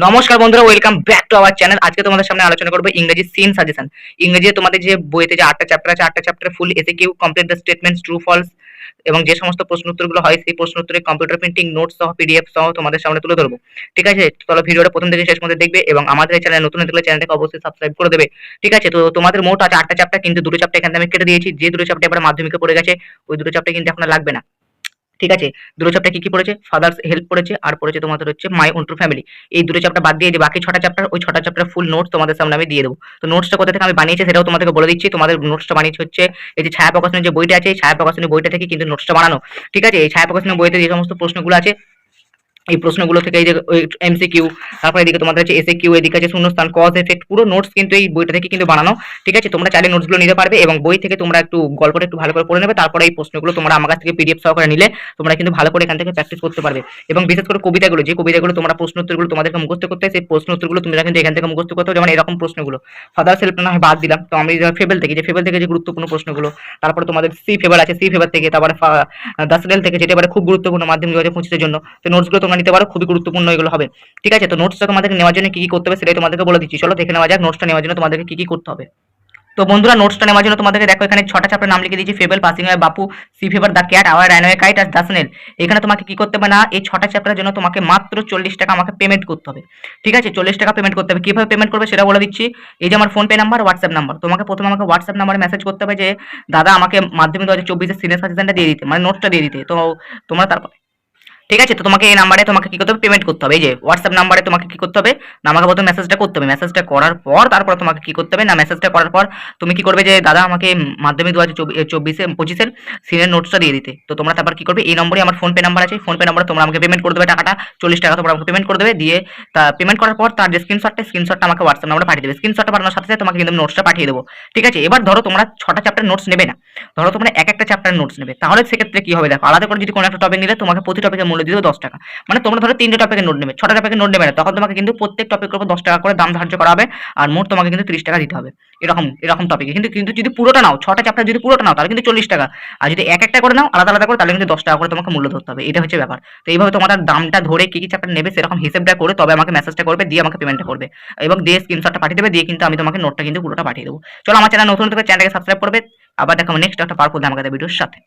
নমস্কার বন্ধুরা, welcome back to our channel. আজকে তোমাদের সামনে আলোচনা করবো ইংরেজি সিন সাজেশন। ইংরেজি তোমাদের যে বইতে যে 8টা চ্যাপ্টার আছে, 8টা chapter full SAQ, complete the statements, true false এবং যে সমস্ত প্রশ্ন উত্তরগুলো হয় সেই প্রশ্ন উত্তরে কম্পিউটার প্রিন্টিং নোটস সহ পিডিএফ সহ তোমাদের সামনে তুলে ধরবো। ঠিক আছে, চলো ভিডিওটা প্রথম থেকে শেষ পর্যন্ত দেখবে এবং আমাদের এই চ্যানেল নতুন হয়ে থাকলে চ্যানেলটাকে অবশ্যই সাবস্ক্রাইব করে দেবে। ঠিক আছে, তো তোমাদের মোট আছে 8টা চ্যাপ্টার, কিন্তু দুটো চ্যাপ্টার এখানে আমি কেটে দিয়েছি। যে দুটো চ্যাপ্টার এবার মাধ্যমিকে পড়ে গেছে ওই দুটো চ্যাপ্টার কিন্তু এখন আর লাগবে না। ঠিক আছে, দুটো চ্যাপ্টার কি পড়েছে? ফাদার্স হেল্প পড়েছে আর পড়েছে তোমাদের হচ্ছে মাই ওন ট্রু ফ্যামিলি। এই দুটো চ্যাপ্টার বাদ দিয়ে যে বাকি 6টা চ্যাপ্টার, ওই 6টা চ্যাপ্টার ফুল নোটস তোমাদের সামনে আমি দিয়ে দেবো। তো নোটসটা কোথা থেকে আমি বানিয়েছি সেটাও তোমাদেরকে বলে দিচ্ছি। তোমাদের নোটসটা বানিয়েছি হচ্ছে এই যে ছায়া প্রকাশনের যে বইটা আছে, এই ছায়া প্রকাশনের বইটা থেকে কিন্তু নোটসটা বানানো। ঠিক আছে, এই ছায়া প্রকাশনের বইতে যে সমস্ত প্রশ্নগুলো আছে এই প্রশ্নগুলো থেকে এই যে এমসিকিউ, তারপরে এদিকে তোমাদের আছে এসএকিউ, এদিকে আছে শূন্যস্থান, কজ এফেক্ট, পুরো নোটস কিন্তু এই বইটা থেকে কিন্তু বানানো। ঠিক আছে, তোমরা চাইলে নোটসগুলো নিতে পারবে এবং বই থেকে তোমরা একটু গল্পটা একটু ভালো করে পড়ে নেবে। তারপরে এই প্রশ্নগুলো তোমরা আমার কাছ থেকে পিডিএফ সহকারে নিলে তোমরা কিন্তু ভালো করে এখান থেকে প্র্যাকটিস করতে পারবে। এবং বিশেষ করে কবিতাগুলো, যে কবিতাগুলো তোমরা প্রশ্ন উত্তরগুলো তোমাদেরকে মুখস্থ করতে হয়, সেই প্রশ্ন উত্তরগুলো তোমরা কিন্তু এখান থেকে মুখস্থ করতে হবে। যেমন এরকম প্রশ্নগুলো, ফাদার সেলফ না হয় বাদ দিলাম, তো আমি ফেবল থেকে যে গুরুত্বপূর্ণ প্রশ্নগুলো, তারপরে তোমাদের সি ফেভার আছে, সি ফেভার থেকে, তারপরে দাসরেল থেকে, যেটা এবারে খুব গুরুত্বপূর্ণ মাধ্যমিক 2025 জন্য। তো নোটসগুলো তোমরা নিতে পারো, খুবই গুরুত্বপূর্ণ এগুলো হবে। ঠিক আছে, তো নোটসটা তোমাদেরকে নেওয়ার জন্য কি কি করতে হবে সেটাই তোমাদেরকে বলে দিচ্ছি। চলো দেখে নেওয়া যাক নোটসটা নেওয়ার জন্য তোমাদেরকে কি কি করতে হবে। তো বন্ধুরা, নোটসটা নেওয়ার জন্য তোমাদেরকে দেখো এখানে 6টা চ্যাপ্টার নাম লিখে দিয়েছি। Fable, passing away Bapu, sea fever, the cat, our runaway kite আর দ্য স্নেল। এখানে তোমাকে কি করতে হবে না, এই 6টা চ্যাপ্টারের জন্য তোমাকে মাত্র 40 টাকা আমাকে পেমেন্ট করতে হবে। ঠিক আছে, 40 টাকা পেমেন্ট করতে হবে। কিভাবে পেমেন্ট করবে সেটা বলে দিচ্ছি। এই যে আমার phone pay number, WhatsApp number, তোমাকে প্রথমে আমাকে হোয়াটসঅ্যাপ নাম্বারে মেসেজ করতে হবে যে দাদা আমাকে মাধ্যমিক 2024 সিনিয়র সাজেশনটা দিয়ে দিতে, মানে নোটসটা দিয়ে দিতে। তো তোমরা তারপর, ঠিক আছে, তো তোমাকে এই নাম্বারে তোমাকে কি করতে হবে, পেমেন্ট করতে হবে। এই যে হোয়াটসঅ্যাপ নাম্বারে তোমাকে কি করতে হবে না, আমাকে প্রথমে মেসেজটা করতে হবে। মেসেজটা করার পর তারপর তোমাকে কি করতে হবে না, মেসেজটা করার পর তুমি কি করবে যে দাদা আমাকে মাধ্যমিক 2024-25 সিনিয়র নোটসটা দিয়ে দিতে। তো তোমরা তারপর কি করবে, এই নম্বরে আমার ফোন পে নাম্বার আছে, ফোন পে নাম্বারে তোমরা আমাকে পেমেন্ট করে দেবে টাকাটা, 40 টাকা তোমরা আমাকে পেমেন্ট করে দেবে। দিয়ে তা পেমেন্ট করার পর তার যে স্ক্রিনশটটা আমাকে হোয়াটসঅ্যাপ নাম্বারে পাঠিয়ে দেবে। স্ক্রিনশটটা পাঠানোর সাথে সাথে তোমাকে কিন্তু নোটসটা পাঠিয়ে দেবো। ঠিক আছে, এবার ধরো তোমরা 6টা চ্যাপ্টার নোটস নেবে না, ধরো তোমরা এক একটা চ্যাপ্টার নোটস নেবে, তাহলে সেক্ষেত্রে কি হবে দেখো, আলাদা করে যদি কোনো একটা টপিক নিলে তোমাকে প্রতি টপিকের মূল্য দিতে হবে 10 টাকা। মানে তোমরা ধরো 3টে টপিকের নোট নেবে, 6টা টপিকের নোট নেবে না, তখন তোমাকে কিন্তু প্রত্যেক টপিকের উপর 10 টাকা করে দাম ধার্য করা হবে। আর মোট তোমাকে কিন্তু 30 টাকা দিতে হবে এরকম এরকম টপিকে। কিন্তু কিন্তু যদি পুরোটা নাও, 6টা চ্যাপ্টার যদি পুরোটা নাও তাহলে কিন্তু 40 টাকা। আর যদি এক একটা করে নাও আলাদা আলাদা করে তাহলে কিন্তু 10 টাকা করে তোমাকে মূল্য ধরতে হবে। এটা হচ্ছে ব্যাপার। তো এইভাবে তোমার দামটা ধরে কি কি চ্যাপ্টার নেবে সেরকম হিসেবটা করে তবে আমাকে মেসেজটা করবে, দিয়ে আমাকে পেমেন্টটা করবে এবং দিয়ে স্ক্রিনশটটা পাঠিয়ে দেবে, দিয়ে কিন্তু আমি তোমাকে নোটটা কিন্তু পুরোটা পাঠিয়ে দেবো। চলো, আমার চ্যানেল নতুন থেকে চ্যানেলটাকে সাবস্ক্রাইব করবে। আবার দেখো নেক্সট একটা পাওয়ারফুল ধামাকাদার ভিডিওর সাথে।